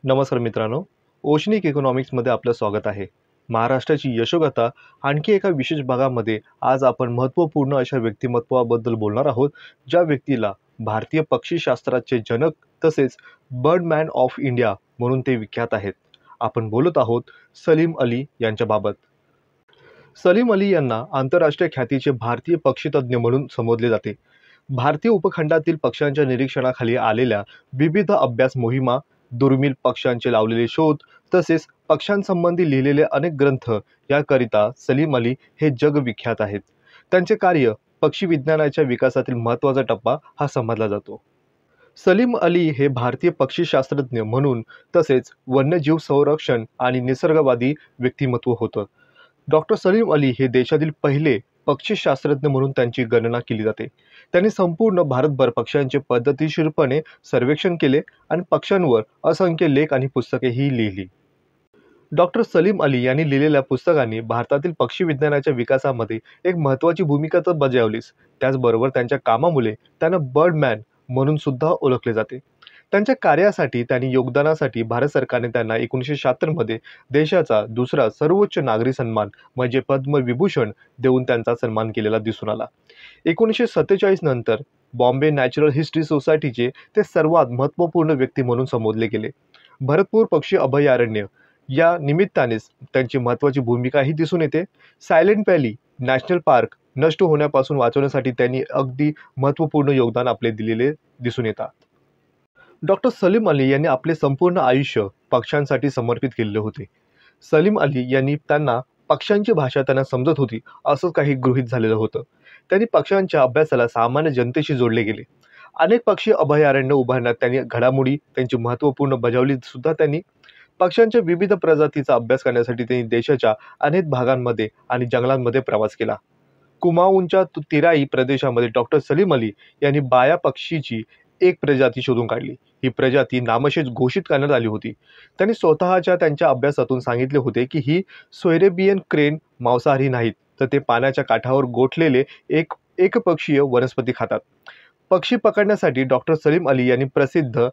नमस्कार मित्रांनो, ओशनिक इकॉनॉमिक्समध्ये आपलं स्वागत आहे. महाराष्ट्राची यशोगाथा आणखी एका विशेष भागामध्ये आज आपण महत्त्वपूर्ण अशा व्यक्तिमत्वाबद्दल बोलणार आहोत, ज्या व्यक्तीला भारतीय पक्षीशास्त्राचे जनक तसेच बर्डमॅन ऑफ इंडिया म्हणून ते विख्यात आहेत. आपण बोलत आहोत सलीम अली यांच्याबाबत. सलीम अली यांना आंतरराष्ट्रीय ख्यातीचे भारतीय पक्षीतज्ञ म्हणून संबोधले जाते. भारतीय उपखंडातील पक्ष्यांच्या निरीक्षणाखाली आलेल्या विविध अभ्यास मोहिमा, दुर्मिळ पक्ष्यांचे लावलेले शोध तसेच पक्ष्यांसंबंधी लिहिलेले अनेक ग्रंथ याकरिता सलीम अली हे जगविख्यात आहेत. त्यांचे कार्य पक्षी विज्ञानाच्या विकासातील महत्त्वाचा टप्पा हा समजला जातो. सलीम अली हे भारतीय पक्षीशास्त्रज्ञ म्हणून तसेच वन्यजीव संरक्षण आणि निसर्गवादी व्यक्तिमत्व होतं. डॉक्टर सलीम अली हे देशातील पहिले पक्षीशास्त्रज्ञ म्हणून त्यांची गणना केली जाते. त्यांनी संपूर्ण भारतभर पक्ष्यांचे पद्धतशीरपणे सर्वेक्षण केले आणि पक्ष्यांवर असंख्य लेख आणि पुस्तकेही लिहिली. डॉक्टर सलीम अली यांनी लिहिलेल्या पुस्तकांनी भारतातील पक्षी विज्ञानाच्या विकासामध्ये एक महत्त्वाची भूमिका तर बजावलीच, त्याचबरोबर त्यांच्या कामामुळे त्यांना बर्डमॅन म्हणून सुद्धा ओळखले जाते. त्यांच्या कार्यासाठी त्यांनी योगदानासाठी भारत सरकारने त्यांना 1976 मध्ये देशाचा दुसरा सर्वोच्च नागरी सन्मान म्हणजे पद्मविभूषण देऊन त्यांचा सन्मान केलेला दिसून आला. 1947 नंतर बॉम्बे नॅचरल हिस्ट्री सोसायटीचे ते सर्वात महत्त्वपूर्ण व्यक्ती म्हणून संबोधले गेले. भरतपूर पक्षी अभयारण्य या निमित्तानेच त्यांची महत्त्वाची भूमिकाही दिसून येते. सायलेंट व्हॅली नॅशनल पार्क नष्ट होण्यापासून वाचवण्यासाठी त्यांनी अगदी महत्त्वपूर्ण योगदान आपले दिलेले दिसून येतात. डॉक्टर सलीम अली यांनी आपले संपूर्ण आयुष्य पक्ष्यांसाठी समर्पित केलेले होते. सलीम अली यांनी त्यांना पक्ष्यांची भाषा त्यांना समजत होती असंच काही गृहीत झालेलं होतं. त्यांनी पक्ष्यांच्या अभ्यासाला सामान्य जनतेशी जोडले गेले. अनेक पक्षी अभयारण्य उभारण्यात त्यांनी घडामोडी त्यांची महत्त्वपूर्ण बजावली सुद्धा. त्यांनी पक्ष्यांच्या विविध प्रजातीचा अभ्यास करण्यासाठी त्यांनी देशाच्या अनेक भागांमध्ये आणि जंगलांमध्ये प्रवास केला. कुमाऊनच्या तिराई प्रदेशामध्ये डॉक्टर सलीम अली यांनी बाया पक्षीची एक प्रजाती शोधून काढली. ही प्रजाती नामशेष घोषित करण्यात आली होती. त्यांनी स्वतःच्या त्यांच्या अभ्यासातून सांगितले होते की ही सोयरेबियन क्रेन मांसाहारी नाहीत, तर ते पाण्याच्या काठावर गोठलेले एकपक्षीय वनस्पती खातात. पक्षी पकडण्यासाठी डॉक्टर सलीम अली यांनी प्रसिद्ध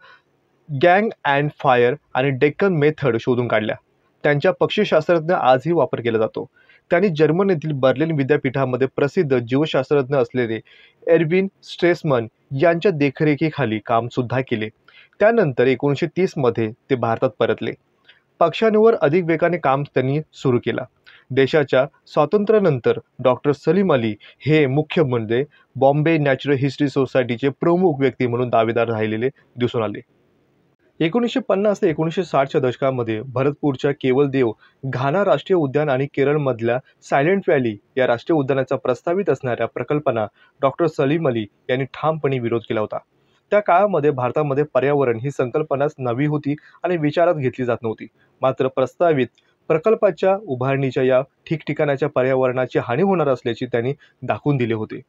गँग अँड फायर आणि डेक्कन मेथड शोधून काढल्या. त्यांच्या पक्षीशास्त्रज्ञ आजही वापर केला जातो. त्यांनी जर्मनीतील बर्लिन विद्यापीठामध्ये प्रसिद्ध जीवशास्त्रज्ञ असलेले एरविन स्ट्रेसमन यांच्या देखरेखीखाली काम सुद्धा केले. त्यानंतर 1930 मध्ये ते भारतात परतले. पक्ष्यांवर अधिक वेगाने काम त्यांनी सुरू केला. देशाच्या स्वातंत्र्यानंतर डॉक्टर सलीम अली हे मुख्य म्हणजे बॉम्बे नॅचरल हिस्ट्री सोसायटीचे प्रमुख व्यक्ती म्हणून दावेदार राहिलेले दिसून आले. 1950 ते 1960च्या दशकामध्ये भरतपूरच्या केवलदेव घाना राष्ट्रीय उद्यान आणि केरळमधल्या सायलेंट व्हॅली या राष्ट्रीय उद्यानाचा प्रस्तावित असणाऱ्या प्रकल्पांना डॉक्टर सलीम अली यांनी ठामपणे विरोध केला होता. त्या काळामध्ये भारतामध्ये पर्यावरण ही संकल्पनाच नवी होती आणि विचारात घेतली जात नव्हती. मात्र प्रस्तावित प्रकल्पाच्या उभारणीच्या या ठिकठिकाणाच्या पर्यावरणाची हानी होणार असल्याचे त्यांनी दाखवून दिले होते.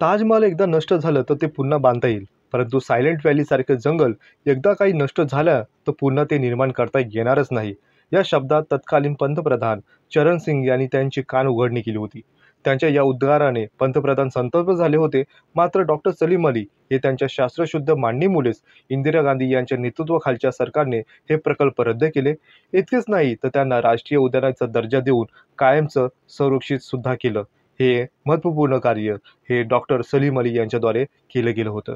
ताजमहल एकदा नष्ट झालं तर ते पुन्हा बांधता येईल, परंतु सायलेंट व्हॅली सारखे जंगल एकदा काही नष्ट झालं तर पुन्हा ते निर्माण करता येणारच नाही. या शब्दात तत्कालीन पंतप्रधान चरण सिंग यांनी त्यांची कान उघडणी केली होती. त्यांच्या या उद्गाराने पंतप्रधान संतप्त झाले होते. मात्र डॉक्टर सलीम अली हे त्यांच्या शास्त्रशुद्ध मांडणीमुळेच इंदिरा गांधी यांच्या नेतृत्वाखालच्या सरकारने हे प्रकल्प रद्द केले. इतकेच नाही तर त्यांना राष्ट्रीय उद्यानाचा दर्जा देऊन कायमचं संरक्षित सुद्धा केलं. हे महत्त्वपूर्ण कार्य हे डॉक्टर सलीम अली यांच्याद्वारे केलं गेलं होतं.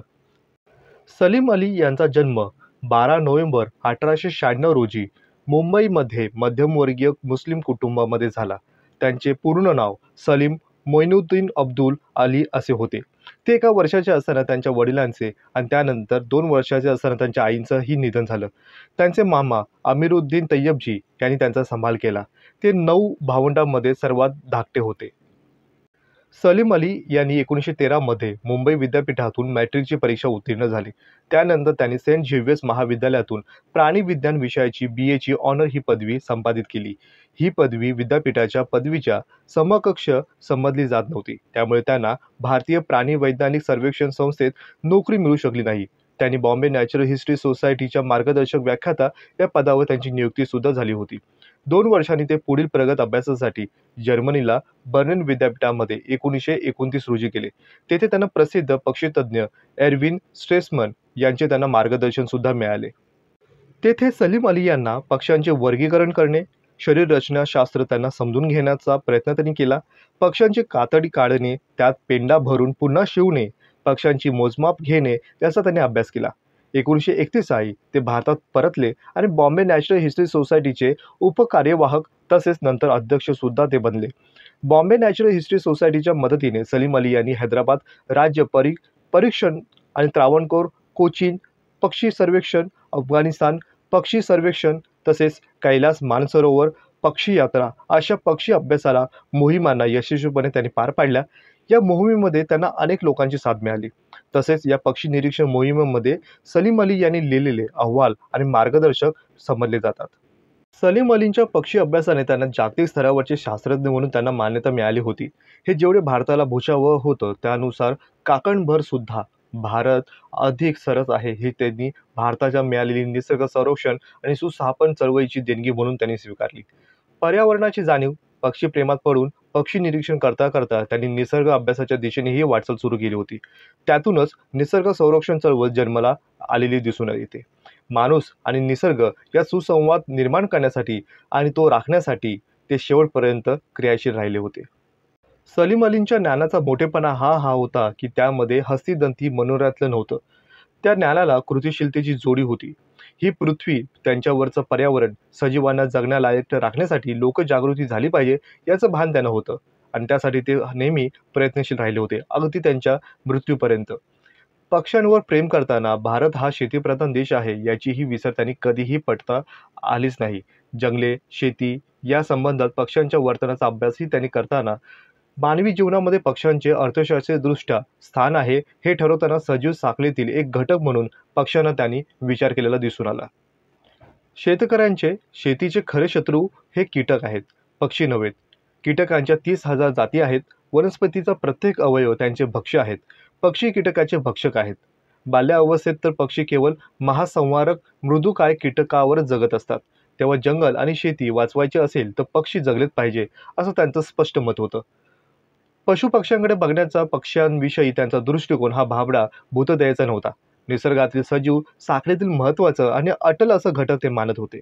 सलीम अली यांचा जन्म 12 नोव्हेंबर 1896 रोजी मुंबईमध्ये मध्यमवर्गीय मुस्लिम कुटुंबामध्ये झाला. त्यांचे पूर्ण नाव सलीम मोइनुद्दीन अब्दुल अली असे होते. ते 1 वर्षाचे असताना त्यांच्या वडिलांचे आणि त्यानंतर 2 वर्षाचे असताना त्यांच्या आईंचंही निधन झालं. त्यांचे मामा अमीरुद्दीन तय्यबजी यांनी त्यांचा सांभाळ केला. ते 9 भावंडांमध्ये सर्वात धाकटे होते. सलीम अली यांनी 1913 मध्ये मुंबई विद्यापीठातून मॅट्रिकची परीक्षा उत्तीर्ण झाली. त्यानंतर त्यांनी सेंट झेवियर्स महाविद्यालयातून प्राणीविज्ञान विषयाची BA ऑनर ही पदवी संपादित केली. ही पदवी विद्यापीठाच्या पदवीच्या समकक्ष समजली जात नव्हती, त्यामुळे त्यांना भारतीय प्राणी वैज्ञानिक सर्वेक्षण संस्थेत नोकरी मिळू शकली नाही. त्यांनी बॉम्बे नॅचरल हिस्ट्री सोसायटीच्या मार्गदर्शक व्याख्याता या पदावर त्यांची नियुक्ती सुद्धा झाली होती. 2 वर्षांनी ते पुढील प्रगत अभ्यासासाठी जर्मनीला बर्लिन विद्यापीठामध्ये 1929 रोजी गेले. तेथे त्यांना प्रसिद्ध पक्षीतज्ञ एरविन स्ट्रेसमन यांचे त्यांना मार्गदर्शन सुद्धा मिळाले. तेथे सलीम अली यांना पक्ष्यांचे वर्गीकरण करणे, शरीर रचना शास्त्र त्यांना समजून घेण्याचा प्रयत्न त्यांनी केला. पक्ष्यांची कातडी काढणे, त्यात पेंडा भरून पुन्हा शिवणे, पक्ष्यांची मोजमाप घेणे याचा त्यांनी अभ्यास केला. 1931 साली ते भारतात परतले आणि बॉम्बे नॅचरल हिस्ट्री सोसायटीचे उपकार्यवाहक तसेच नंतर अध्यक्ष सुद्धा ते बनले. बॉम्बे नॅचरल हिस्ट्री सोसायटीच्या मदतीने सलीम अली यांनी हैदराबाद राज्य परीक्षण आणि त्रावणकोर, कोचीन पक्षी सर्वेक्षण, अफगाणिस्तान पक्षी सर्वेक्षण तसेच कैलास मानसरोवर पक्षी यात्रा अशा पक्षी अभ्यासाला मोहिमांना यशस्वीपणे त्यांनी पार पाडल्या. या मोहिमेमध्ये त्यांना अनेक लोकांची साथ मिळाली. तसेच या पक्षी निरीक्षण मोहिमेमध्ये सलीम अली यांनी लिहिलेले अहवाल आणि मार्गदर्शक समजले जातात. सलीम अलींच्या पक्षी अभ्यासाने त्यांना जागतिक स्तरावरचे शास्त्रज्ञ म्हणून त्यांना मान्यता मिळाली होती. हे जेवढे भारताला भूषावह होतं त्यानुसार काकणभर सुद्धा भारत अधिक सरस आहे हे त्यांनी भारताच्या मिळालेली निसर्ग संरक्षण आणि सुस्थापन चळवळीची देणगी म्हणून त्यांनी स्वीकारली. पर्यावरणाची जाणीव, पक्षी प्रेमात पडून पक्षी निरीक्षण करता करता त्यांनी निसर्ग अभ्यासाच्या दिशेने ही वाटचाल सुरू केली होती. त्यातूनच निसर्ग संरक्षण चळवळ जन्माला आलेली दिसून येते. माणूस आणि निसर्ग या सुसंवाद निर्माण करण्यासाठी आणि तो राखण्यासाठी ते शेवटपर्यंत क्रियाशील राहिले होते. सलीम अलींच्या ज्ञानाचा मोठेपणा हा होता की त्यामध्ये हस्तिदंती मनोऱ्यातलं नव्हतं. त्या ज्ञानाला कृतिशीलतेची जोडी होती. ही पृथ्वी, त्यांच्यावरचं पर्यावरण सजीवांना जगण्यालायक राखण्यासाठी लोकजागृती झाली पाहिजे याचं भान त्यांना होतं आणि त्यासाठी ते नेहमी प्रयत्नशील राहिले होते, अगदी त्यांच्या मृत्यूपर्यंत. पक्ष्यांवर प्रेम करताना भारत हा शेतीप्रधान देश आहे याची ही विसर त्यांनी कधीही पटता आलीच नाही. जंगले, शेती या संबंधात पक्ष्यांच्या वर्तनाचा अभ्यासही त्यांनी करताना मानवी जीवनामध्ये पक्ष्यांचे अर्थशास्त्रीय दृष्ट्या स्थान आहे हे ठरवताना सजीव साखळीतील एक घटक म्हणून पक्ष्यांना त्यांनी विचार केलेला दिसून आला. शेतकऱ्यांचे शेतीचे खरे शत्रू हे कीटक आहेत, पक्षी नव्हेत. कीटकांच्या 30,000 जाती आहेत. वनस्पतीचा प्रत्येक अवयव त्यांचे भक्ष्य आहेत. पक्षी कीटकाचे भक्षक आहेत. बाल्यावस्थेत तर पक्षी केवळ महासंहारक मृदुकाय कीटकावर जगत असतात. तेव्हा जंगल आणि शेती वाचवायची असेल तर पक्षी जगलेच पाहिजे असं त्यांचं स्पष्ट मत होतं. पशुपक्ष्यांकडे बघण्याचा पक्ष्यांविषयी त्यांचा दृष्टिकोन हा भाबडा भूतदयेचा नव्हता. निसर्गातील सजीव साखळीतील महत्त्वाचं आणि अटल असं घटक ते मानत होते.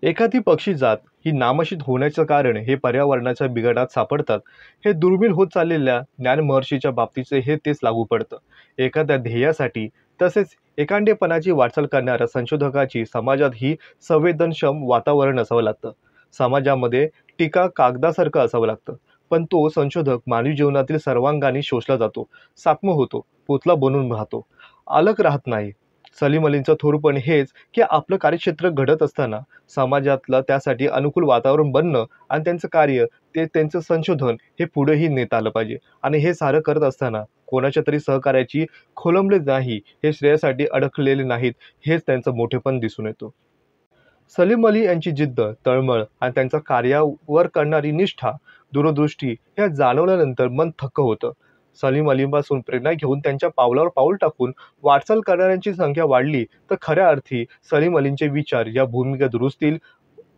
एखादी पक्षी जात ही नामशेष होण्याचं कारण हे पर्यावरणाच्या बिघाडात सापडतात. हे दुर्मिळ होत चाललेल्या ज्ञानमहर्षीच्या बाबतीचे हे तेच लागू पडतं. एखाद्या ध्येयासाठी तसेच एकांडेपणाची वाटचाल करणाऱ्या संशोधकाची समाजात ही संवेदनक्षम वातावरण असावं लागतं. समाजामध्ये टीका कागदासारखं असावं लागतं. पण तो संशोधक मानवी जीवनातील सर्वांगाने शोषला जातो, साक्ष होतो, पुतळा बनून राहतो, अलग राहत नाही. सलीम अलींचं थोरपण हेच की आपलं कार्यक्षेत्र घडत असताना समाजातलं त्यासाठी अनुकूल वातावरण बनणं आणि त्यांचं कार्य ते त्यांचं संशोधन हे पुढेही नेता आलं पाहिजे. आणि हे सारं करत असताना कोणाच्या तरी सहकार्याची खोळंबले नाही, हे श्रेयासाठी अडकलेले नाहीत, हेच त्यांचं मोठेपण दिसून येतो. सलीम अली यांची जिद्द, तळमळ आणि त्यांच्या कार्यावर करणारी निष्ठा, दूरदृष्टी या जाणवल्यानंतर मन थक्क होतं. सलीम अलीपासून प्रेरणा घेऊन त्यांच्या पावलावर पाऊल टाकून वाटचाल करणाऱ्यांची संख्या वाढली तर खऱ्या अर्थी सलीम अलींचे विचार या भूमिकेत रुजतील,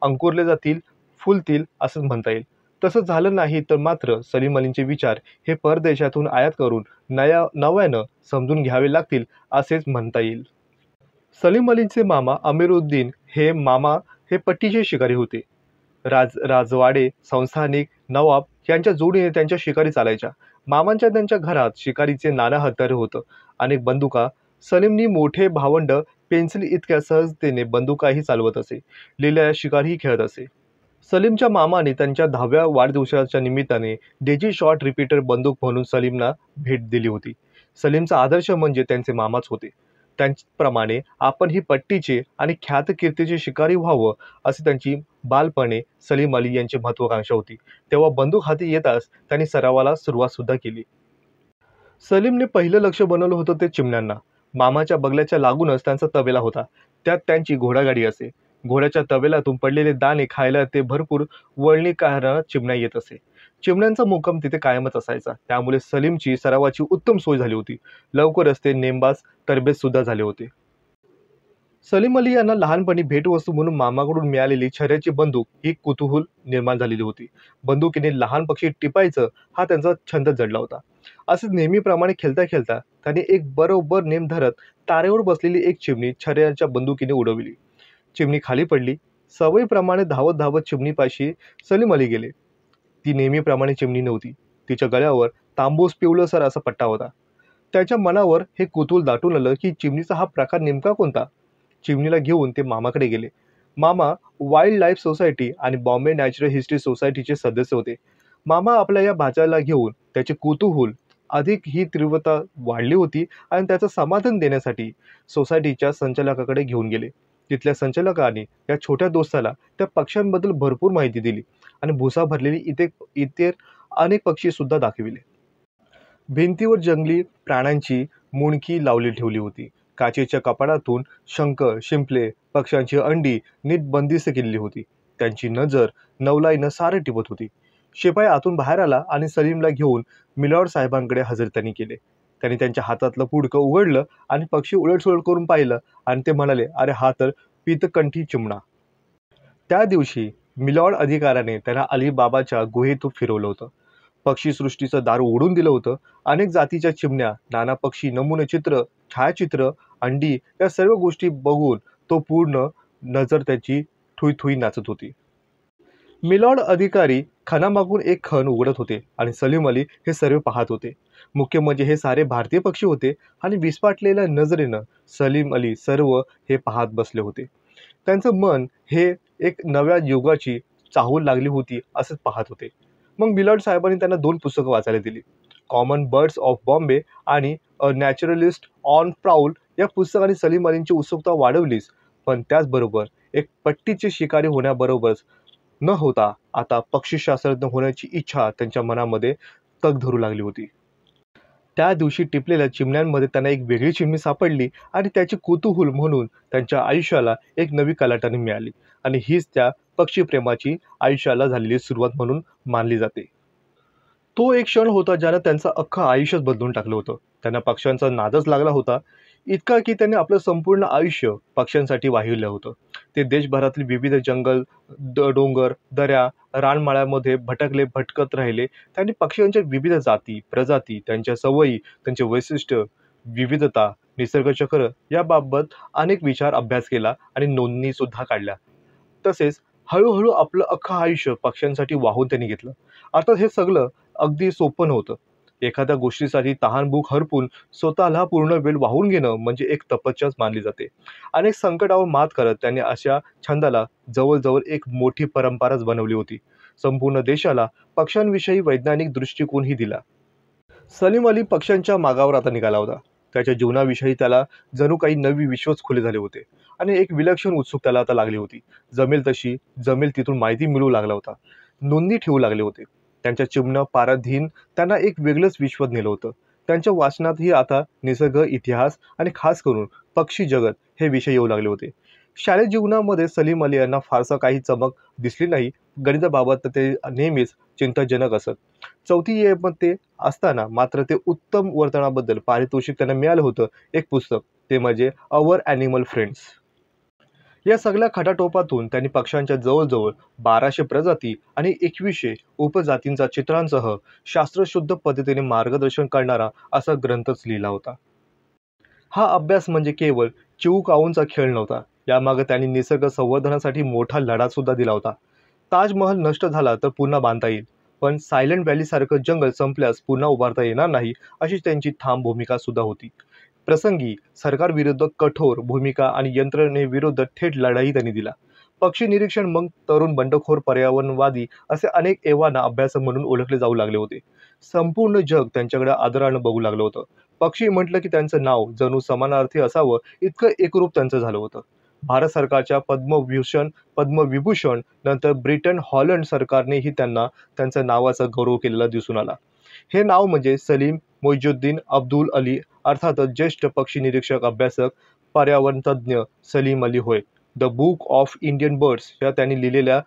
अंकुरले जातील, फुलतील असं म्हणता येईल. तसं झालं नाही तर मात्र सलीम अलींचे विचार हे परदेशातून आयात करून नव्यानं समजून घ्यावे लागतील असेच म्हणता येईल. सलीम अलींचे मामा अमीरुद्दीन हे पट्टीचे शिकारी होते. राजवाडे, संस्थानिक, नवाब यांच्या जोडीने त्यांच्या शिकारी चालायच्या. मामांच्या त्यांच्या घरात शिकारीचे नाना हत्यारे होतं, अनेक बंदुका. सलीमनी मोठे भावंड पेन्सिल इतक्या सहजतेने बंदुकाही चालवत असे, लिहिलेल्या शिकारही खेळत असे. सलीमच्या मामाने त्यांच्या 10व्या वाढदिवसाच्या निमित्ताने डेजी शॉर्ट रिपीटर बंदूक म्हणून सलीमना भेट दिली होती. सलीमचा आदर्श म्हणजे त्यांचे मामाच होते. त्यांप्रमाणे आपण ही पट्टीचे आणि ख्यातकीर्तीचे शिकारी व्हावं अशी त्यांची बालपणे सलीम अली यांची महत्वाकांक्षा होती. तेव्हा बंदूक हाती येताच त्यांनी सरावाला सुरुवात सुद्धा केली. सलीमने पहिलं लक्ष बनवलं होतं ते चिमण्यांना. मामाच्या बंगल्याच्या लागूनच त्यांचा तबेला होता. त्यात त्यांची घोडागाडी असे. घोड्याच्या तबेल्यातून पडलेले दाणे खायला ते भरपूर वळणीकारांना चिमण्या येत असे. चिमण्यांचा मुक्काम तिथे कायमच असायचा. त्यामुळे सलीमची सरावाची उत्तम सोय झाली होती. लवकरच ते नेमबाज तरबेज सुद्धा झाले होते. सलीम अली यांना लहानपणी भेटवस्तू म्हणून मामाकडून मिळालेली छऱ्याची बंदूक ही कुतूहल निर्माण झालेली होती. बंदुकीने लहान पक्षी टिपायचं हा त्यांचा छंद जडला होता. असंच नेहमीप्रमाणे खेळता खेळता त्यांनी एक बरोबर नेम धरत तारेवर बसलेली एक चिमणी छऱ्याच्या बंदुकीने उडवली. चिमणी खाली पडली. सवयीप्रमाणे धावत धावत चिमणीपाशी सलीम अली गेले. ती नेहमीप्रमाणे चिमणी नव्हती. तिच्या गळ्यावर तांबूस पिवळसर असा पट्टा होता. त्याच्या मनावर हे कुतूहल दाटून आलं की चिमणीचा हा प्रकार नेमका कोणता. चिमणीला घेऊन ते मामाकडे गेले. मामा वाईल्ड लाईफ सोसायटी आणि बॉम्बे नॅचरल हिस्ट्री सोसायटीचे सदस्य होते. मामा आपल्या या भाच्याला घेऊन त्याचे कुतूहल अधिक ही तीव्रता वाढली होती आणि त्याचं समाधान देण्यासाठी सोसायटीच्या संचालकाकडे घेऊन गेले. तिथल्या संचालकाने या छोट्या दोस्ताला त्या पक्ष्यांबद्दल भरपूर माहिती दिली आणि भुसा भरलेली इतर अनेक पक्षी सुद्धा दाखविले. भिंतीवर जंगली प्राण्यांची मुंडकी लावली ठेवली होती. काचेच्या कपाटातून शंख, शिंपले, पक्ष्यांची अंडी नीट बंदिस्त केलेली होती. त्यांची नजर नवलाईनं सारे टिपत होती. शिपाई आतून बाहेर आला आणि सलीमला घेऊन मिलॉर्ड साहेबांकडे हजरत्यानी केले. त्यांनी त्यांच्या हातातलं पुडकं उघडलं आणि पक्षी उलटसुलट करून पाहिलं आणि ते म्हणाले, अरे हा तर पीतकंठी चिमणा. त्या दिवशी मिलॉर्ड अधिकाऱ्याने त्यांना अलिबाबाच्या गुहेतून फिरवलं होतं. पक्षीसृष्टीचं दार उघडून दिलं होतं. अनेक जातीच्या चिमण्या, नाना पक्षी, नमुने चित्र, छायाचित्र, अंडी या सर्व गोष्टी बघून तो पूर्ण नजर त्याची थुई नाचत होती. मिलॉर्ड अधिकारी खणामागून एक खण उघडत होते आणि सलीम अली हे सर्व पाहत होते. मुख्य म्हणजे हे सारे भारतीय पक्षी होते आणि विस्फाटलेल्या नजरेनं सलीम अली सर्व हे पाहत बसले होते. त्यांचं मन हे एक नव्या युगाची चाहूल लागली होती असंच पाहत होते. मग मिलॉर्ड साहेबांनी त्यांना 2 पुस्तकं वाचायला दिली. कॉमन बर्ड्स ऑफ बॉम्बे आणि अ नॅचरलिस्ट ऑन प्राऊल या पुस्तकाने सलीम अलींची उत्सुकता वाढवलीच, पण त्याचबरोबर एक पट्टीचे शिकारी होण्याबरोबरच न होता आता पक्षीशास्त्रज्ञ होण्याची इच्छा त्यांच्या मनामध्ये तग धरू लागली होती. त्या दिवशी टिपलेल्या चिमण्यांमध्ये त्यांना एक वेगळी चिमणी सापडली आणि त्याचे कुतूहल म्हणून त्यांच्या आयुष्याला एक नवी कलाटणी मिळाली आणि हीच त्या पक्षीप्रेमाची आयुष्याला झालेली सुरुवात म्हणून मानली जाते. तो एक क्षण होता ज्यानं त्यांचं अख्खं आयुष्यच बदलून टाकलं होतं. त्यांना पक्ष्यांचा नादच लागला होता, इतका की त्यांनी आपलं संपूर्ण आयुष्य पक्ष्यांसाठी वाहिलं होतं. ते देशभरातील विविध जंगल, डोंगर, दऱ्या, रानमाळ्यामध्ये भटकत राहिले. त्यांनी पक्ष्यांच्या विविध जाती, प्रजाती, त्यांच्या सवयी, त्यांचे वैशिष्ट्य, विविधता, निसर्गचक्र याबाबत अनेक विचार अभ्यास केला आणि नोंदणी सुद्धा काढल्या. तसेच हळूहळू आपलं अख्खं आयुष्य पक्ष्यांसाठी वाहून त्यांनी घेतलं. अर्थात हे सगळं अगदी सोपं नव्हतं. एखाद्या गोष्टीसाठी तहानभूक हरपून स्वतःला पूर्ण वेळ वाहून घेणं म्हणजे एक तपस्याच मानली जाते. अनेक संकटावर मात करत त्यांनी अशा छंदाला जवळजवळ एक मोठी परंपराच बनवली होती. संपूर्ण देशाला पक्ष्यांविषयी वैज्ञानिक दृष्टिकोनही दिला. सलीम अली पक्ष्यांच्या मागावर आता निघाला होता. त्याच्या जीवनाविषयी त्याला जणू काही नवी विश्वच खुले झाले होते आणि एक विलक्षण उत्सुकता त्याला आता लागली होती. जमेल तिथून माहिती मिळू लागला होता. नोंदणी ठेवू लागले होते. त्यांच्या चिमण्या पाराधीन त्यांना एक वेगळंच विश्वात नेलं होतं. त्यांच्या वाचनातही आता निसर्ग, इतिहास आणि खास करून पक्षी जगत हे विषय येऊ लागले होते. शालेय जीवनामध्ये सलीम अली यांना फारसा काही चमक दिसली नाही. गणिताबाबत ते नेहमीच चिंताजनक असत. 4थी इयत्तेमध्ये असताना मात्र ते उत्तम वर्तनाबद्दल पारितोषिक त्यांना मिळालं होतं. एक पुस्तक, ते म्हणजे अवर ॲनिमल फ्रेंड्स. या सगळ्या खटाटोपातून त्यांनी पक्ष्यांच्या जवळजवळ 1200 प्रजाती आणि 2100 उपजातींचा चित्रांसह शास्त्रशुद्ध पद्धतीने मार्गदर्शन करणारा असा ग्रंथच लिहिला होता. हा अभ्यास म्हणजे केवळ चिवकाऊंचा खेळ नव्हता. यामागे त्यांनी निसर्ग संवर्धनासाठी मोठा लढा सुद्धा दिला होता. ताजमहल नष्ट झाला तर पुन्हा बांधता येईल, पण सायलेंट व्हॅलीसारखं जंगल संपल्यास पुन्हा उभारता येणार नाही, अशी त्यांची ठाम भूमिका सुद्धा होती. प्रसंगी सरकारविरुद्ध कठोर भूमिका आणि यंत्रणेविरुद्ध थेट लढाई त्यांनी दिला. पक्षी निरीक्षण मग तरुण बंडखोर पर्यावरणवादी असे अनेक एव्हाना अभ्यासक म्हणून ओळखले जाऊ लागले होते. संपूर्ण जग त्यांच्याकडे आदरानं बघू लागलं होतं. पक्षी म्हटलं की त्यांचं नाव जणू समानार्थी असावं इतकं एकरूप त्यांचं झालं होतं. भारत सरकारच्या पद्मविभूषण नंतर ब्रिटन, हॉलंड सरकारनेही त्यांना त्यांच्या नावाचा गौरव केलेला दिसून आला. हे नाव म्हणजे सलीम मोइजुद्दीन अब्दुल अली, अर्थातच ज्येष्ठ पक्षी निरीक्षक, अभ्यासक, पर्यावरणतज्ज्ञ सलीम अली होय. The book of Indian birds या त्यांनी लिहिलेल्या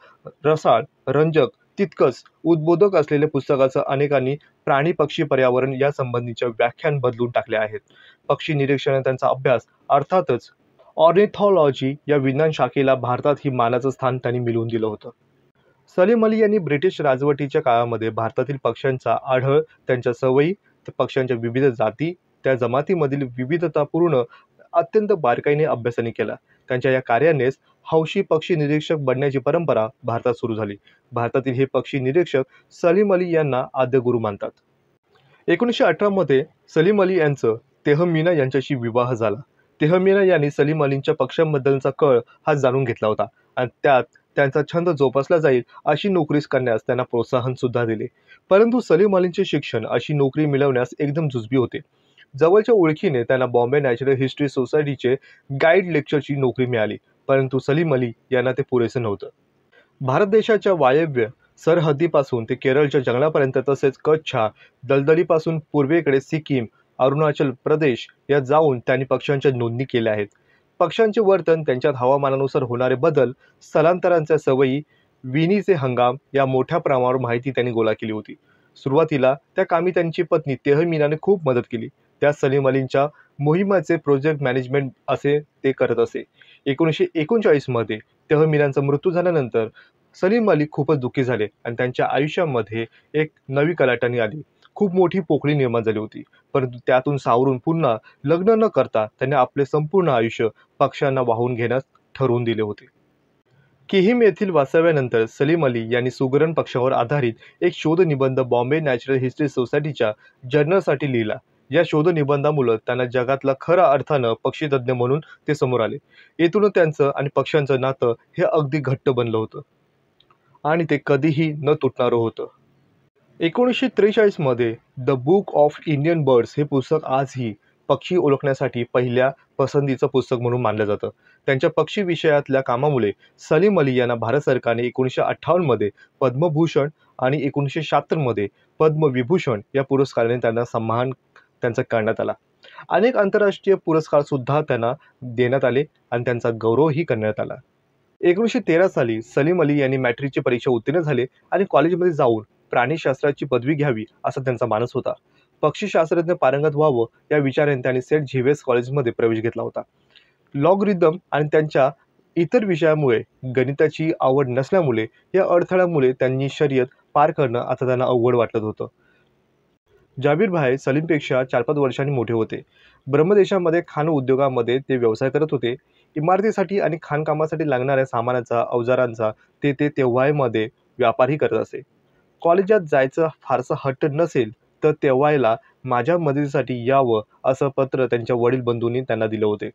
रसाळ, रंजक, तितकंच उद्बोधक असलेल्या पुस्तकाचं अनेकांनी प्राणी, पक्षी, पर्यावरण या संबंधीच्या व्याख्यान बदलून टाकल्या आहेत. पक्षी निरीक्षण त्यांचा अभ्यास, अर्थातच ऑर्निथॉलॉजी या विज्ञान शाखेला भारतात ही मानाचं स्थान त्यांनी मिळवून दिलं होतं. सलीम अली यांनी ब्रिटिश राजवटीच्या काळामध्ये भारतातील पक्ष्यांचा आढळ, त्यांच्या सवयी, पक्ष्यांच्या विविध जाती, त्या जमातीमधील विविधतापूर्ण अत्यंत बारकाईने अभ्यासाने केला. त्यांच्या या कार्यानेच हौशी पक्षी निरीक्षक बनण्याची परंपरा भारतात सुरू झाली. भारतातील हे पक्षी निरीक्षक सलीम अली यांना आद्य गुरु मानतात. 1918 मध्ये सलीम अली यांचं तेहमीना यांच्याशी विवाह झाला. तेहमीना यांनी सलीम अलींच्या पक्ष्यांबद्दलचा कळ हा जाणून घेतला होता आणि त्यात त्यांचा छंद जोपासला जाईल अशी नोकरी करण्यास त्यांना प्रोत्साहन सुद्धा दिले. परंतु सलीम अलींचे शिक्षण अशी नोकरी मिळवण्यास एकदम जुजबी होते. जवळच्या ओळखीने त्यांना बॉम्बे नॅचरल हिस्ट्री सोसायटीचे गाईड लेक्चरची नोकरी मिळाली, परंतु सलीम अली यांना ते पुरेसे नव्हतं. भारत देशाच्या वायव्य सरहद्दीपासून ते केरळच्या जंगलापर्यंत तसेच कच्छच्या दलदलीपासून पूर्वेकडे सिक्कीम, अरुणाचल प्रदेश या जाऊन त्यांनी पक्ष्यांच्या नोंदणी केल्या आहेत. पक्ष्यांचे वर्तन, त्यांच्यात हवामानानुसार होणारे बदल, स्थलांतरांच्या सवयी, विणीचे हंगाम या मोठ्या प्रमाणावर माहिती त्यांनी गोळा केली होती. सुरुवातीला त्या कामी त्यांची पत्नी तेहमीनाने खूप मदत केली. त्या सलीम अलींच्या मोहिमाचे प्रोजेक्ट मॅनेजमेंट असे ते करत असे. 1939 मध्ये तेहमीनांचा मृत्यू झाल्यानंतर सलीम अली खूपच दुःखी झाले आणि त्यांच्या आयुष्यामध्ये एक नवी कलाटणी आली. खूप मोठी पोकळी निर्माण झाली होती, परंतु त्यातून सावरून पुन्हा लग्न न करता त्यांनी आपले संपूर्ण आयुष्य पक्ष्यांना वाहून घेण्यास ठरवून दिले होते. किहीम येथील वास्तव्यानंतर सलीम अली यांनी सुगरण पक्ष्यावर आधारित एक शोधनिबंध बॉम्बे नॅचरल हिस्ट्री सोसायटीच्या जर्नलसाठी लिहिला. या शोधनिबंधामुळे त्यांना जगातला खऱ्या अर्थानं पक्षीतज्ञ म्हणून ते समोर आले. येथूनच त्यांचं आणि पक्ष्यांचं नातं हे अगदी घट्ट बनलं होतं आणि ते कधीही न तुटणारं होतं. 1943 मध्ये the book of Indian birds हे पुस्तक आजही पक्षी ओळखण्यासाठी पहिल्या पसंतीचं पुस्तक म्हणून मानलं जातं. त्यांच्या पक्षी विषयातल्या कामामुळे सलीम अली यांना भारत सरकारने 1958 मध्ये पद्मभूषण आणि 1976 मध्ये पद्मविभूषण या पुरस्काराने त्यांना सन्मान त्यांचा करण्यात आला. अनेक आंतरराष्ट्रीय पुरस्कार सुद्धा त्यांना देण्यात आले आणि त्यांचा गौरवही करण्यात आला. 1913 साली सलीम अली यांनी मॅट्रिकची परीक्षा उत्तीर्ण झाले आणि कॉलेजमध्ये जाऊन प्राणीशास्त्राची पदवी घ्यावी असा त्यांचा मानस होता. पक्षीशास्त्रज्ञ पारंगत व्हावं या विचाराने त्यांनी सेंट झेवियर्स कॉलेजमध्ये प्रवेश घेतला होता. लॉगरिदम आणि त्यांच्या इतर विषयामुळे गणिताची आवड नसल्यामुळे या अडथळ्यामुळे त्यांनी शर्यत पार करणं आता त्यांना अवघड वाटत होतं. जाबीर भाई सलीमपेक्षा 4-5 वर्षांनी मोठे होते. ब्रह्मदेशामध्ये खाण उद्योगामध्ये ते व्यवसाय करत होते. इमारतीसाठी आणि खाणकामासाठी लागणाऱ्या सामानाचा, अवजारांचा ते तेव्हामध्ये व्यापारही करत असे. कॉलेजात जायचं फारसा हट्ट नसेल तर तेव्हायला माझ्या मदतीसाठी यावं असं पत्र त्यांच्या वडील बंधूंनी त्यांना दिलं होते.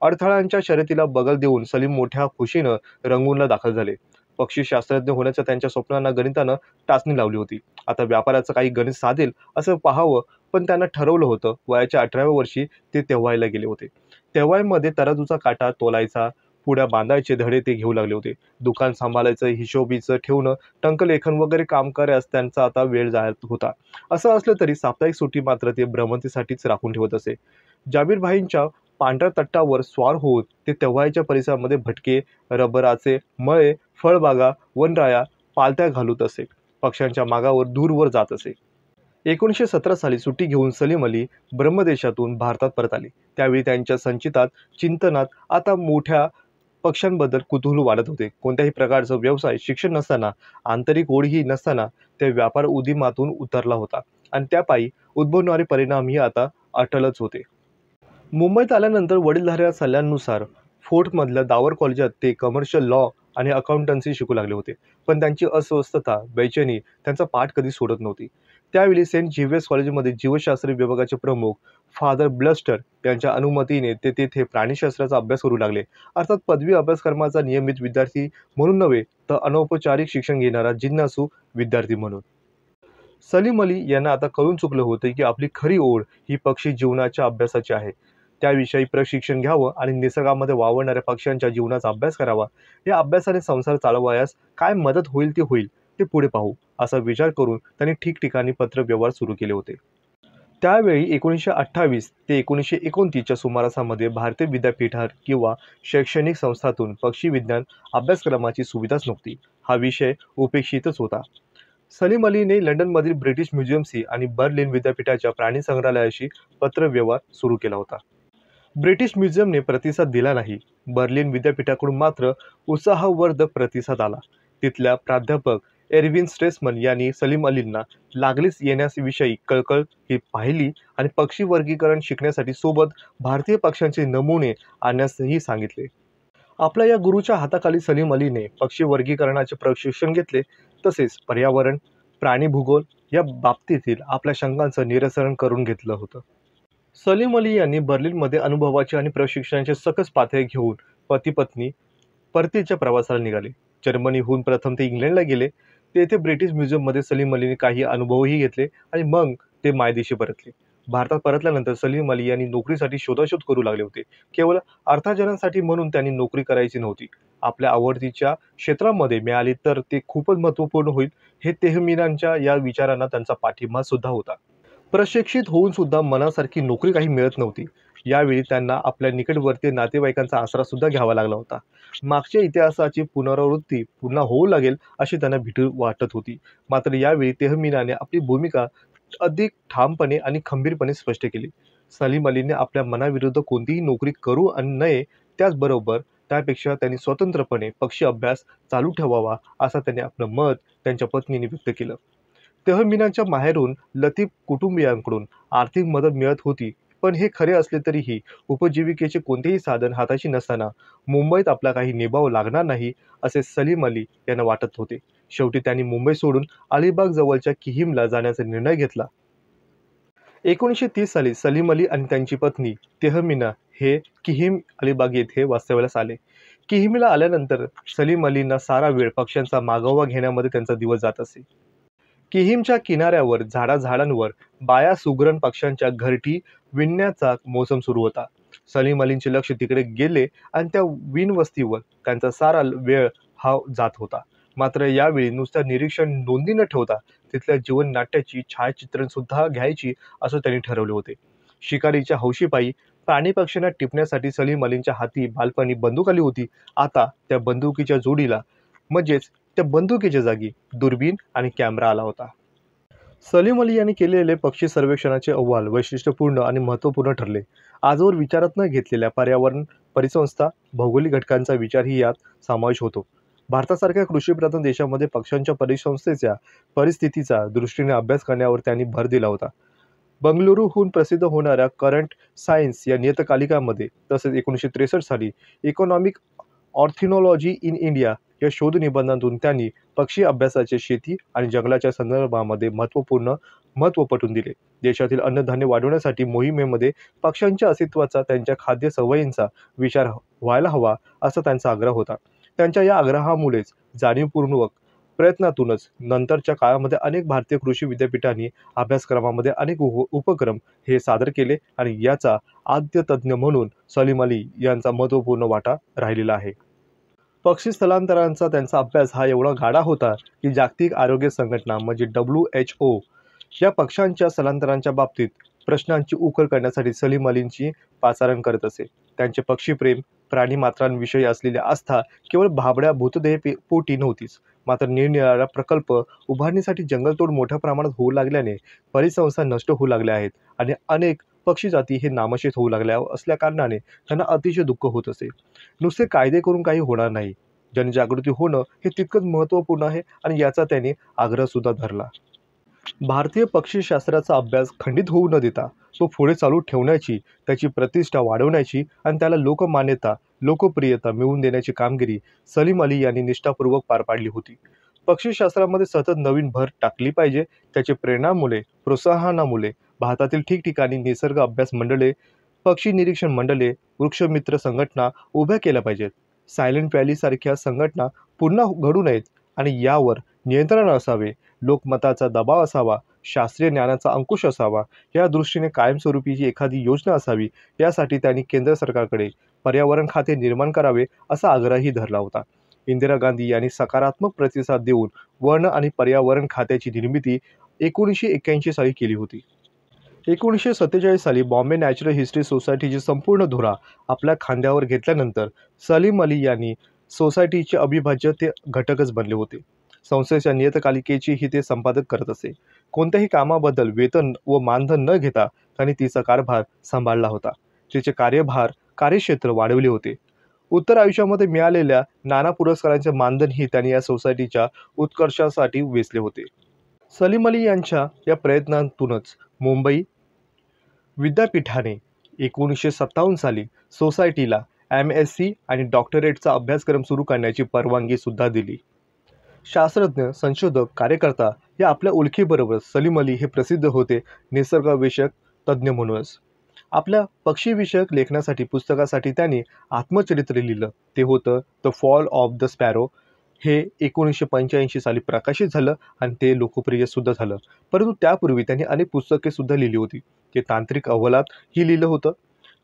अडथळ्यांच्या शर्यतीला बगल देऊन सलीम मोठ्या खुशीनं रंगूनला दाखल झाले. पक्षीशास्त्रज्ञ होण्याच्या त्यांच्या स्वप्नांना गणितानं टाचणी लावली होती. आता व्यापाराचं काही गणित साधेल असं पाहावं, पण त्यांना ठरवलं होतं. वयाच्या 18व्या वर्षी ते तेव्हायला गेले होते. तेव्हायमध्ये तराजूचा काटा तोलायचा, पुड्या बांधायचे धडे ते घेऊ लागले होते. दुकान सांभाळायचं, हिशोबीचं ठेवणं, टंकलेखन वगैरे काम करायस त्यांचा आता वेळ जात होता. असं असलं तरी साप्ताहिक सुट्टी मात्र ते भ्रमंतीसाठीच राखून ठेवत असे. जाबीर भाईंच्या पांढऱ्या तट्टावर स्वार होऊन ते तेव्हायच्या परिसरामध्ये भटके, रबराचे मळे, फळबागा, वनराया, पालत्या घालूत असे. पक्ष्यांच्या मागावर दूरवर जात असे. 1917 साली सुट्टी घेऊन सलीम अली ब्रह्मदेशातून भारतात परत आले. त्यावेळी त्यांच्या संचितात, चिंतनात आता मोठ्या पक्ष्यांबद्दल कुतूहल वाढत होते. कोणत्याही प्रकारचं व्यवसाय, शिक्षण नसताना, आंतरिक ओढही नसताना ते व्यापार उद्यमातून उतरला होता आणि त्यापायी उद्भवणारे परिणामही आता अटलच होते. मुंबईत आल्यानंतर वडीलधाऱ्या सल्ल्यानुसार फोर्टमधल्या दावर कॉलेजात ते कमर्शियल लॉ आणि अकाउंटन्सी शिकू लागले होते. पण त्यांची अस्वस्थता, बेचैनी त्यांचा पाठ कधी सोडत नव्हती. त्यावेळी सेंट झेवियर्स कॉलेजमध्ये जीवशास्त्र विभागाचे प्रमुख फादर ब्लस्टर यांच्या अनुमतीने ते तेथे प्राणीशास्त्राचा अभ्यास करू लागले. अर्थात पदवी अभ्यासक्रमाचा नियमित विद्यार्थी म्हणून नव्हे, तर अनौपचारिक शिक्षण घेणारा जिज्ञासू विद्यार्थी म्हणून. सलीम अली यांना आता कळून चुकलं होतं की आपली खरी ओढ ही पक्षी जीवनाच्या अभ्यासाची आहे. त्याविषयी प्रशिक्षण घ्यावं आणि निसर्गामध्ये वावरणाऱ्या पक्ष्यांच्या जीवनाचा अभ्यास करावा. या अभ्यासाने संसार चालवायस काय मदत होईल ते होईल, ते पुढे पाहू असा विचार करून त्यांनी ठिकठिकाणी पत्रव्यवहार सुरू केले होते. त्यावेळी 1928 ते 1929च्या सुमारासामध्ये भारतीय विद्यापीठात किंवा शैक्षणिक संस्थातून पक्षी विज्ञान अभ्यासक्रमाची सुविधाच नव्हती. हा विषय उपेक्षितच होता. सलीम अलीने लंडनमधील ब्रिटिश म्युझियमशी आणि बर्लिन विद्यापीठाच्या प्राणी संग्रहालयाशी पत्रव्यवहार सुरू केला होता. ब्रिटिश म्युझियमने प्रतिसाद दिला नाही. बर्लिन विद्यापीठाकडून मात्र उत्साहवर्धक प्रतिसाद आला. तिथल्या प्राध्यापक एरविन स्ट्रेसमन यांनी सलीम अलींना लागलीच येण्याविषयी कळकळ ही पाहिली आणि पक्षी वर्गीकरण शिकण्यासाठी सोबत भारतीय पक्ष्यांचे नमुने आणण्यासही सांगितले. आपल्या या गुरुच्या हाताखाली सलीम अलीने पक्षी वर्गीकरणाचे प्रशिक्षण घेतले, तसेच पर्यावरण, प्राणी भूगोल या बाबतीतील आपल्या शंकांचं निरसन करून घेतलं होतं. सलीम अली यांनी बर्लिनमध्ये अनुभवाचे आणि प्रशिक्षणाचे सकस पाथळे घेऊन पती-पत्नी परतीच्या प्रवासाला निघाले. जर्मनीहून प्रथम ते इंग्लंडला गेले. तेथे ब्रिटिश म्युझियममध्ये सलीम अलीने काही अनुभवही घेतले आणि मग ते मायदेशी परतले. भारतात परतल्यानंतर सलीम अली यांनी नोकरीसाठी शोधाशोध करू लागले होते. केवळ अर्थार्जनासाठी म्हणून त्यांनी नोकरी करायची नव्हती. आपल्या आवडतीच्या क्षेत्रामध्ये मिळाली तर ते खूपच महत्त्वपूर्ण होईल, हे तेहमिनांच्या या विचारांना त्यांचा पाठिंबा सुद्धा होता. प्रशिक्षित होऊन सुद्धा मनासारखी नोकरी काही मिळत नव्हती. यावेळी त्यांना आपल्या निकटवर्तीय नातेवाईकांचा आसरा सुद्धा घ्यावा लागला होता. मागच्या इतिहासाची पुनरावृत्ती पुन्हा होऊ लागेल अशी त्यांना भीती वाटत होती. मात्र यावेळी तेहमिनाने आपली भूमिका अधिक ठामपणे आणि खंबीरपणे स्पष्ट केली. सलीम अलीने आपल्या मनाविरुद्ध कोणतीही नोकरी करू नये, त्याचबरोबर त्यापेक्षा त्यांनी स्वतंत्रपणे पक्षी अभ्यास चालू ठेवावा, असं त्यांनी आपलं मत त्यांच्या पत्नीने व्यक्त केलं. तेहमिनांच्या माहेरून लतीफ कुटुंबियांकडून आर्थिक मदत मिळत होती, पण हे खरे असले तरीही उपजीविकेचे कोणतेही साधन हाताशी नसताना मुंबईत आपला काही निभाव लागणार नाही असे सलीम अली यांना वाटत होते. शेवटी त्यांनी मुंबई सोडून अलिबाग जवळच्या किहीमला जाण्याचा निर्णय घेतला. 1930 साली सलीम अली आणि त्यांची पत्नी तेहमिना हे किहीम अलिबाग येथे वास्तव्यास आले. किहीमला आल्यानंतर सलीम अलींना सारा वेळ पक्ष्यांचा मागोवा घेण्यामध्ये त्यांचा दिवस जात असे. किहीमच्या किनाऱ्यावर झाडांवर बाया सुगरण पक्ष्यांच्या घरटी विणण्याचा मोसम सुरू होता. सलीम अलींचे लक्ष तिकडे गेले आणि त्या विणवस्तीवर त्यांचा सारा वेळ हा जात होता. मात्र यावेळी नुसत्या निरीक्षण नोंदी न ठेवता तिथल्या जीवन नाट्याची छायाचित्रण सुद्धा घ्यायची असं त्यांनी ठरवले होते. शिकारीच्या हौशीपायी प्राणी पक्ष्यांना टिपण्यासाठी सलीम अलींच्या हाती बालपणी बंदूक आली होती. आता त्या बंदुकीच्या जोडीला म्हणजेच त्या बंदुकीच्या जागी दुर्बीण आणि कॅमेरा आला होता. सलीम अली यांनी केलेले पक्षी सर्वेक्षणाचे अहवाल वैशिष्ट्यपूर्ण आणि महत्त्वपूर्ण ठरले. आजवर विचारात न घेतलेल्या पर्यावरण, परिसंस्था, भौगोलिक घटकांचा विचारही यात समावेश होतो. भारतासारख्या कृषीप्रधान देशामध्ये पक्ष्यांच्या परिस्थितीचा दृष्टीने अभ्यास करण्यावर त्यांनी भर दिला होता. बंगळुरूहून प्रसिद्ध होणाऱ्या करंट सायन्स या नियतकालिकामध्ये तसेच 1963 साली इकॉनॉमिक ऑर्थोलॉजी इन इंडिया या शोध निबंधातून त्यांनी पक्षी अभ्यासाचे शेती आणि जंगलाच्या संदर्भामध्ये महत्त्व पटवून दिले. देशातील अन्नधान्य वाढवण्यासाठी मोहिमेमध्ये पक्ष्यांच्या अस्तित्वाचा, त्यांच्या खाद्य सवयींचा विचार व्हायला हवा असा त्यांचा आग्रह होता. त्यांच्या या आग्रहामुळेच जाणीवपूर्वक प्रयत्नातूनच नंतरच्या काळामध्ये अनेक भारतीय कृषी विद्यापीठांनी अभ्यासक्रमामध्ये अनेक उपक्रम हे सादर केले आणि याचा आद्य तज्ज्ञ म्हणून सलीम अली यांचा महत्त्वपूर्ण वाटा राहिलेला आहे. पक्षी स्थलांतरांचा त्यांचा अभ्यास हा एवढा गाढा होता की जागतिक आरोग्य संघटना म्हणजे WHO या पक्ष्यांच्या स्थलांतरांच्या बाबतीत प्रश्नांची उकल करण्यासाठी सलीम अलींची पाचारण करत असे. त्यांचे पक्षीप्रेम, प्राणीमात्रांविषयी असलेली आस्था केवळ भाबड्या भूतदेह पोटी नव्हतीच, मात्र निरनिराळ्या प्रकल्प उभारणीसाठी जंगलतोड मोठ्या प्रमाणात होऊ लागल्याने परिसंस्था नष्ट होऊ लागल्या आहेत आणि अनेक पक्षी जाती हे नामशेष होऊ लागल्या असल्या कारणाने त्यांना अतिशय दुःख होत असे. नुसते कायदे करून काही होणार नाही, जनजागृती होणं हे तितकंच महत्त्वपूर्ण आहे आणि याचा त्यांनी आग्रह सुद्धा धरला. भारतीय पक्षीशास्त्राचा अभ्यास खंडित होऊ न देता तो पुढे चालू ठेवण्याची, त्याची प्रतिष्ठा वाढवण्याची आणि त्याला लोकमान्यता, लोकप्रियता मिळवून देण्याची कामगिरी सलीम अली यांनी निष्ठापूर्वक पार पाडली होती. पक्षीशास्त्रामध्ये सतत नवीन भर टाकली पाहिजे. त्याचे प्रेरणामुळे, प्रोत्साहनामुळे भारतातील ठिकठिकाणी निसर्ग अभ्यास मंडळे, पक्षी निरीक्षण मंडळे, वृक्षमित्र संघटना उभ्या केल्या पाहिजेत. सायलेंट व्हॅलीसारख्या संघटना पुन्हा घडू नयेत आणि यावर नियंत्रण असावे, लोकमताचा दबाव असावा, शास्त्रीय ज्ञानाचा अंकुश असावा. या दृष्टीने कायमस्वरूपीची एखादी योजना असावी. यासाठी त्यांनी केंद्र सरकारकडे पर्यावरण खाते निर्माण करावे असा आग्रहही धरला होता. इंदिरा गांधी यांनी सकारात्मक प्रतिसाद देऊन वन आणि पर्यावरण खात्याची निर्मिती 1981 साली केली होती. 1947 साली बॉम्बे नॅचरल हिस्ट्री सोसायटीची संपूर्ण धुरा आपल्या खांद्यावर घेतल्यानंतर सलीम अली यांनी सोसायटीचे अविभाज्य ते घटकच बनले होते. संस्थेच्या नियतकालिकेचेही ते संपादक करत असे. कोणत्याही कामाबद्दल वेतन व मानधन न घेता त्यांनी तिचा कारभार सांभाळला होता. तिचे कार्यक्षेत्र वाढवले होते. उत्तर आयुष्यामध्ये मिळालेल्या नाना पुरस्कारांचे मानधनही त्यांनी या सोसायटीच्या उत्कर्षासाठी वेचले होते. सलीम अली यांच्या या प्रयत्नातूनच मुंबई विद्यापीठाने 1957 साली सोसायटीला MSc आणि डॉक्टरेटचा अभ्यासक्रम सुरू करण्याची परवानगी सुद्धा दिली. शास्त्रज्ञ, संशोधक, कार्यकर्ता या आपल्या ओळखीबरोबर सलीम अली हे प्रसिद्ध होते निसर्गविषयक तज्ज्ञ म्हणूनच. आपल्या पक्षीविषयक लेखनासाठी पुस्तकासाठी त्यांनी आत्मचरित्र लिहिलं. ते होतं the fall of the sparrow. हे 1985 साली प्रकाशित झालं आणि ते लोकप्रिय सुद्धा झालं. परंतु त्यापूर्वी त्यांनी अनेक पुस्तके सुद्धा लिहिली होती. ते तांत्रिक अहवालात ही लिहिलं होतं.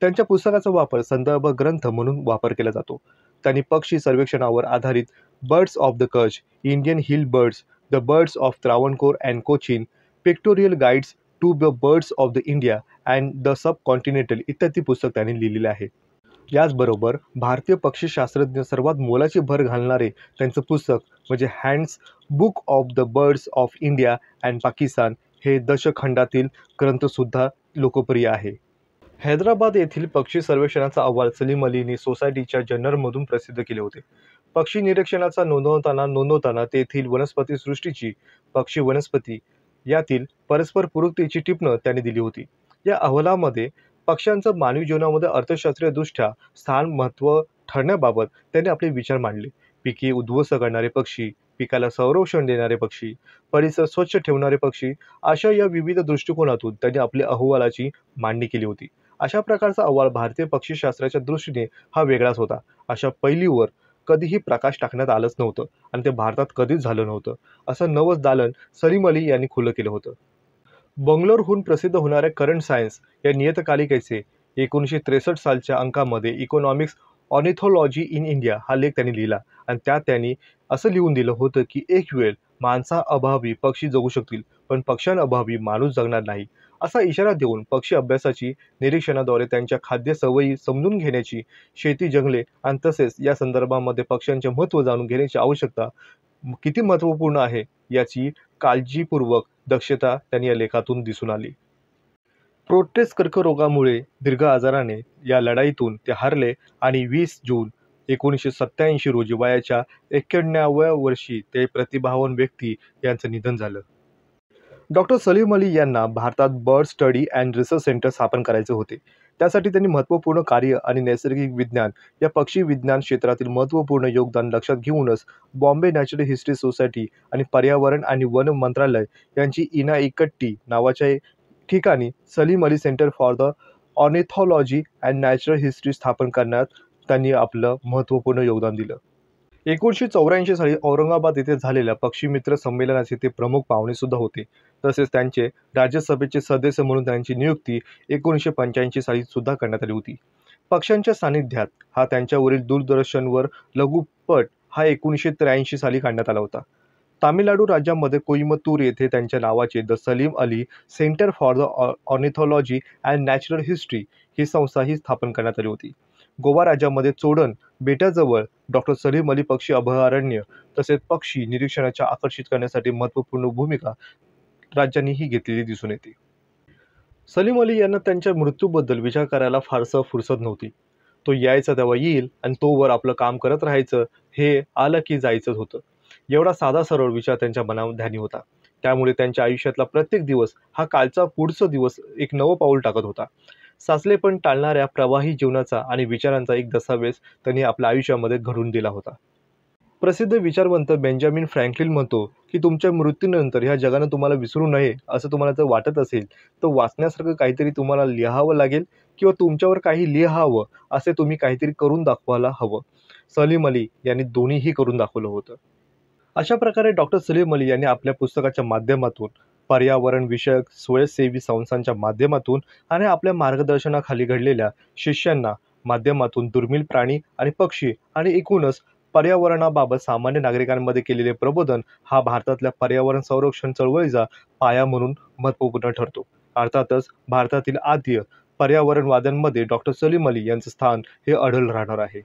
त्यांच्या पुस्तकाचा वापर संदर्भ ग्रंथ म्हणून वापर केला जातो. त्यांनी पक्षी सर्वेक्षणावर आधारित birds of the Kutch, Indian hill birds, the birds of Travancore and Cochin, pictorial guides to the birds of the India and the subcontinental इत्यादी पुस्तक त्यांनी लिहिलेले आहे. याचबरोबर भारतीय पक्षीशास्त्रज्ञ सर्वात मोलाची भर घालणारे त्यांचं पुस्तक म्हणजे hands book of the birds of India and Pakistan हे दशखंडातील ग्रंथसुद्धा लोकप्रिय आहे. हैदराबाद येथील पक्षी सर्वेक्षणाचा अहवाल सलीम अलींनी सोसायटीच्या जर्नलमधून प्रसिद्ध केले होते. पक्षी निरीक्षणाचा नोंदवताना तेथील वनस्पती सृष्टीची पक्षी वनस्पती यातील परस्पर पूरकतेची टिपणं त्यांनी दिली होती. या अहवालामध्ये पक्ष्यांचं मानवी जीवनामध्ये अर्थशास्त्रीय दृष्ट्या स्थान महत्त्व ठरण्याबाबत त्यांनी आपले विचार मांडले. पिके उद्ध्वस्त करणारे पक्षी, पिकाला संरक्षण देणारे पक्षी, परिसर स्वच्छ ठेवणारे पक्षी अशा या विविध दृष्टिकोनातून त्यांनी आपल्या अहवालाची मांडणी केली होती. अशा प्रकारचा अहवाल भारतीय पक्षीशास्त्राच्या दृष्टीने हा वेगळाच होता. अशा पैलूवर कधीही प्रकाश टाकण्यात आलंच नव्हतं आणि ते भारतात कधीच झालं नव्हतं. असं नवं दालन सलीम अली यांनी खुलं केलं होतं. बंगलोरहून प्रसिद्ध होणाऱ्या करंट सायन्स या नियतकालिकेचे 1963 सालच्या अंकामध्ये इकॉनॉमिक्स ऑर्निथोलॉजी इन इंडिया हा लेख त्यांनी लिहिला आणि त्यात त्यांनी असं लिहून दिलं होतं की एक वेळ माणसाअभावी पक्षी जगू शकतील, पण पक्ष्यांअभावी माणूस जगणार नाही. असा इशारा देऊन पक्षी अभ्यासाची निरीक्षणाद्वारे त्यांच्या खाद्य सवयी समजून घेण्याची, शेती, जंगले आणि तसेच या संदर्भामध्ये पक्ष्यांचे महत्त्व जाणून घेण्याची आवश्यकता किती महत्त्वपूर्ण आहे याची काळजीपूर्वक दक्षता त्यांनी या लेखातून दिसून आली. प्रोस्टेट कर्करोगामुळे दीर्घ आजाराने या लढाईतून ते हारले आणि 20 जून 1987 रोजी वयाच्या 91व्या वर्षी ते प्रतिभावान व्यक्ती यांचं निधन झालं. डॉक्टर सलीम अली यांना भारतात bird study and research centre स्थापन करायचे होते. त्यासाठी त्यांनी महत्त्वपूर्ण कार्य आणि नैसर्गिक विज्ञान या पक्षी विज्ञान क्षेत्रातील महत्त्वपूर्ण योगदान लक्षात घेऊनच बॉम्बे नॅचरल हिस्ट्री सोसायटी आणि पर्यावरण आणि वन मंत्रालय यांची इनाईकट्टी नावाच्या ठिकाणी Salim Ali centre for the ornithology and natural history स्थापन करण्यात त्यांनी आपलं महत्त्वपूर्ण योगदान दिलं. 1984 साली औरंगाबाद येथे झालेल्या पक्षी मित्र संमेलनाचे ते प्रमुख पाहुणे सुद्धा होते. तसेच त्यांचे राज्यसभेचे सदस्य म्हणून त्यांची नियुक्ती 1985 साली सुद्धा करण्यात आली होती. पक्ष्यांच्या सानिध्यात हा त्यांच्यावरील दूरदर्शनवर लघुपट हा 1983 साली काढण्यात आला होता. तामिळनाडू राज्यामध्ये कोईमतूर येथे त्यांच्या नावाचे the Salim Ali centre for the ornithology and natural history ही संस्था ही स्थापन करण्यात आली होती. गोवा राज्यामध्ये चोडण बेटाजवळ डॉक्टर सलीम अली पक्षी अभयारण्य तसेच पक्षी निरीक्षणाच्या आकर्षित करण्यासाठी महत्त्वपूर्ण भूमिका राज्यांनीही घेतलेली दिसून येते. सलीम अली यांना त्यांच्या मृत्यूबद्दल विचार करायला फारसं फुरसत नव्हती. तो यायचा तेव्हा येईल आणि तोवर आपलं काम करत राहायचं, हे आलं की जायचंच होतं. एवढा साधा सरळ विचार त्यांच्या मनावर ध्यानी होता. त्यामुळे त्यांच्या आयुष्यातला प्रत्येक दिवस हा कालचा पुढचा दिवस एक नवं पाऊल टाकत होता. साचले पण टाळणाऱ्या प्रवाही जीवनाचा आणि विचारांचा एक दस्तावेज त्यांनी आपल्या आयुष्यामध्ये घडून दिला होता. प्रसिद्ध विचारवंत बेंजामिन फ्रँकलिन म्हणतो की तुमच्या मृत्यूनंतर ह्या जगानं तुम्हाला विसरू नये असं तुम्हाला जर वाटत असेल तर वाचण्यासारखं काहीतरी तुम्हाला लिहावं लागेल किंवा तुमच्यावर काही लिहावं असे तुम्ही काहीतरी करून दाखवायला हवं. सलीम अली यांनी दोन्हीही करून दाखवलं होतं. अशा प्रकारे डॉक्टर सलीम अली यांनी आपल्या पुस्तकाच्या माध्यमातून, पर्यावरण विषयक स्वयंसेवी संस्थांच्या माध्यमातून आणि आपल्या मार्गदर्शनाखाली घडलेल्या शिष्यांना माध्यमातून दुर्मिळ प्राणी आणि पक्षी आणि एकूणच पर्यावरणाबाबत सामान्य नागरिकांमध्ये केलेले प्रबोधन हा भारतातल्या पर्यावरण संरक्षण चळवळीचा पाया म्हणून महत्त्वपूर्ण ठरतो. अर्थातच भारतातील आद्य पर्यावरणवाद्यांमध्ये डॉक्टर सलीम अली यांचं स्थान हे अढळ राहणार आहे.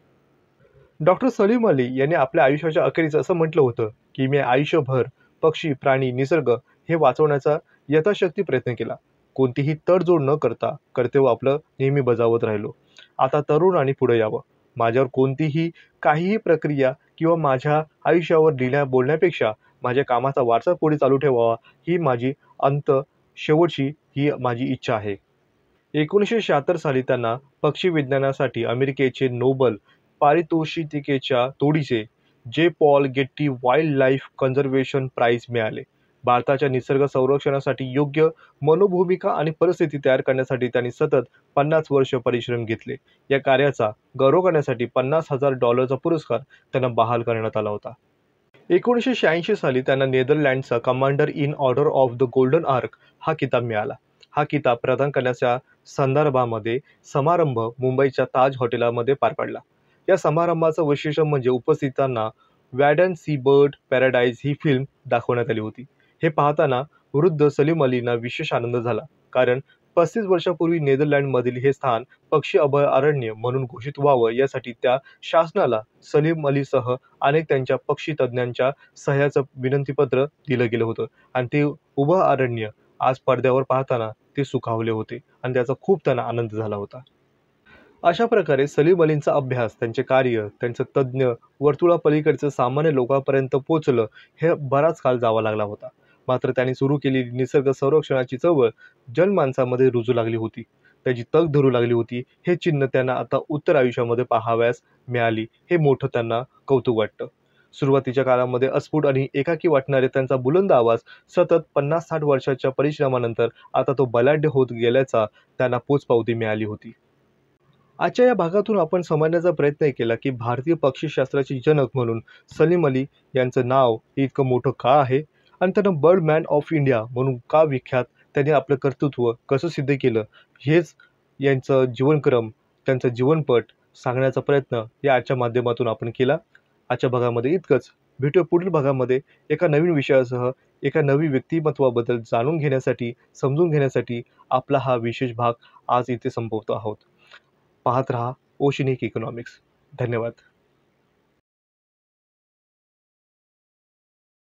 डॉक्टर सलीम अली यांनी आपल्या आयुष्याच्या अखेरीस असं म्हटलं होतं की मी आयुष्यभर पक्षी, प्राणी, निसर्ग हे वाचवण्याचा यथाशक्ती प्रयत्न केला. कोणतीही तडजोड न करता कर्तव्य आपलं नेहमी बजावत राहिलो. आता तरुणांनी पुढे यावं. माझ्यावर कोणतीही काहीही प्रक्रिया किंवा माझ्या आयुष्यावर बोलण्यापेक्षा माझ्या कामाचा वारसा पुढे चालू ठेवावा ही माझी शेवटची ही माझी इच्छा आहे. 1976 साली त्यांना पक्षी विज्ञानासाठी अमेरिकेचे नोबल पारितोषिकेच्या तोडीचे J. Paul Getty wildlife conservation prize मिळाले. भारताच्या निसर्ग संरक्षणासाठी योग्य मनोभूमिका आणि परिस्थिती तयार करण्यासाठी त्यांनी सतत 50 वर्ष परिश्रम घेतले. या कार्याचा गौरव करण्यासाठी $50,000 पुरस्कार त्यांना बहाल करण्यात आला होता. 1986 साली त्यांना नेदरलँडचा commander in order of the golden ark हा किताब मिळाला. हा किताब प्रदान करण्याच्या संदर्भामध्ये समारंभ मुंबईच्या ताज हॉटेलमध्ये पार पडला. या समारंभाचं वैशिष्ट्य म्हणजे उपस्थितांना वॅडन सी बर्ड पॅराडाईज ही फिल्म दाखवण्यात आली होती. हे पाहताना वृद्ध सलीम अलींना विशेष आनंद झाला, कारण 35 वर्षापूर्वी नेदरलँडमधील हे स्थान पक्षी अभयारण्य म्हणून घोषित व्हावं यासाठी त्या शासनाला सलीम अलीसह अनेक त्यांच्या पक्षी तज्ज्ञांच्या सह्याचं विनंतीपत्र दिलं गेलं होतं आणि ते अभयारण्य आज पडद्यावर पाहताना ते सुखावले होते आणि त्याचा खूप त्यांना आनंद झाला होता. अशा प्रकारे सलीम अलींचा अभ्यास, त्यांचे कार्य, त्यांचं तज्ज्ञ वर्तुळापलीकडचं सामान्य लोकांपर्यंत पोचलं हे बराच काळ जावा लागला होता. मात्र त्यांनी सुरू केलेली निसर्ग संरक्षणाची चळवळ जनमानसामध्ये रुजू लागली होती, त्याची तग धरू लागली होती. हे चिन्ह त्यांना आता उत्तर आयुष्यामध्ये पाहावयास मिळाली, हे मोठं त्यांना कौतुक वाटतं. सुरुवातीच्या काळामध्ये अस्फुट आणि एकाकी वाटणारे त्यांचा बुलंद आवाज सतत 50-60 वर्षाच्या परिश्रमानंतर आता तो बलाढ्य होत गेल्याचा त्यांना पोचपावती मिळाली होती. आजच्या या भागातून आपण समजण्याचा प्रयत्न केला की भारतीय पक्षीशास्त्राचे जनक म्हणून सलीम अली यांचं नाव इतकं मोठं का आहे आणि त्यांना बर्ड मॅन ऑफ इंडिया म्हणून का विख्यात, त्यांनी आपलं कर्तृत्व कसं सिद्ध केलं, हेच यांचं जीवनक्रम, त्यांचं जीवनपट सांगण्याचा प्रयत्न या आजच्या माध्यमातून आपण केला. आजच्या भागामध्ये इतकंच. भेटूया पुढील भागामध्ये एका नवीन विषयासह, एका नवीन व्यक्तिमत्वाबद्दल जाणून घेण्यासाठी, समजून घेण्यासाठी. आपला हा विशेष भाग आज इथे संपवतो आहोत. पाहत रहा ओशनिक इकॉनॉमिक्स. धन्यवाद.